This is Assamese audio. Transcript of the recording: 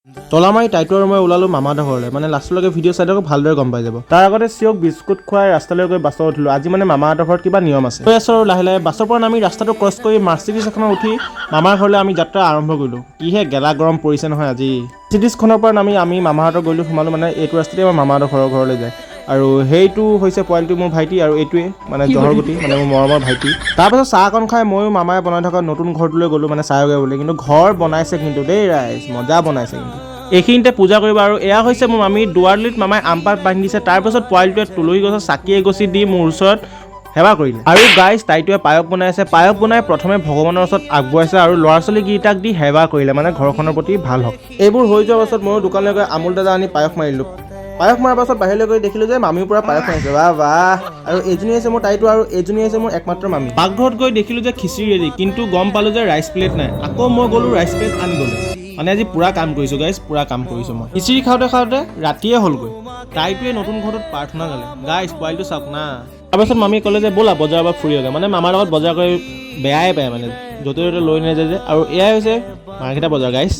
তলা মাৰি টাইটো আৰু মই ওলালোঁ মামাহঁতৰ ঘৰলৈ মানে লাষ্টলৈকে ভিডিঅ' চাই থাকক ভালদৰে গম পাই যাব তাৰ আগতে চিয়ক বিস্কুট খুৱাই ৰাস্তালৈ গৈ বাছত উঠিলোঁ আজি মানে মামাহঁতৰ ঘৰত কিবা নিয়ম আছে গৈ আছোঁ আৰু লাহে লাহে বাছৰ পৰা নামি ৰাস্তাটো ক্ৰছ কৰি মাৰ্চিডিজ এখনত উঠি মামাৰ ঘৰলৈ আমি যাত্ৰা আৰম্ভ কৰিলোঁ কিহে গেলা গৰম পৰিছে নহয় আজি মাৰ্চিডিজখনৰ পৰা নামি আমি মামাহঁতৰ গ'লোঁ সোমালোঁ মানে এইটো ৰাস্তাতে আমাৰ মামাহঁতৰ ঘৰলৈ যায় আৰু সেইটো হৈছে পোৱালিটো মোৰ ভাইটি আৰু এইটোৱে মানে জহৰগুটি মানে মোৰ মৰমৰ ভাইটি তাৰপাছত চাহ অকণ খাই ময়ো মামাই বনাই থকা নতুন ঘৰটোলৈ গ'লোঁ মানে চাহগৈ বুলি কিন্তু ঘৰ বনাইছে কিন্তু দেই ৰাইজ মজা বনাইছে কিন্তু এইখিনিতে পূজা কৰিব আৰু এয়া হৈছে মোৰ মামীৰ দুৱাৰলিত মামাই আমপাত বান্ধি দিছে তাৰপাছত পোৱালিটোৱে তুলসী গছত চাকি এগছি দি মোৰ ওচৰত সেৱা কৰিলে আৰু গাইজ তাইটোৱে পায়স বনাইছে পায়স বনাই প্ৰথমে ভগৱানৰ ওচৰত আগবঢ়াইছে আৰু ল'ৰা ছোৱালীকেইটাক দি সেৱা কৰিলে মানে ঘৰখনৰ প্ৰতি ভাল হওক এইবোৰ হৈ যোৱাৰ পাছত ময়ো দোকানলৈ গৈ আমুল দাদা আনি পায়স মাৰিলোঁ পায়স মৰাৰ পাছত বাহিৰলৈ গৈ দেখিলোঁ যে মামীৰ পৰা পায়স মাৰিছে বাহ বাহ আৰু এইজনী হৈছে মোৰ তাইটো আৰু এইজনী হৈছে মোৰ একমাত্ৰ মামী পাকঘৰত গৈ দেখিলোঁ যে খিচিৰি ৰেডি কিন্তু গম পালোঁ যে ৰাইচ প্লেট নাই আকৌ মই গ'লোঁ ৰাইচ প্লেট আনিবলৈ মানে আজি পুৰা কাম কৰিছোঁ গাইজ পুৰা কাম কৰিছোঁ মই খিচিৰি খাওঁতে খাওঁতে ৰাতিয়ে হ'লগৈ তাইটোৱে নতুন ঘৰটোত প্ৰাৰ্থনা গালে গাইজ পোৱালিটো চাওক না তাৰপাছত মামী ক'লে যে ব'লা বজাৰৰ পৰা ফুৰি আগে মানে মামাৰ লগত বজাৰ কৰি বেয়াই পায় মানে য'তে ত'তে লৈ নাযায় যে আৰু এয়াই হৈছে মাৰ্কেটা বজাৰ গাইজ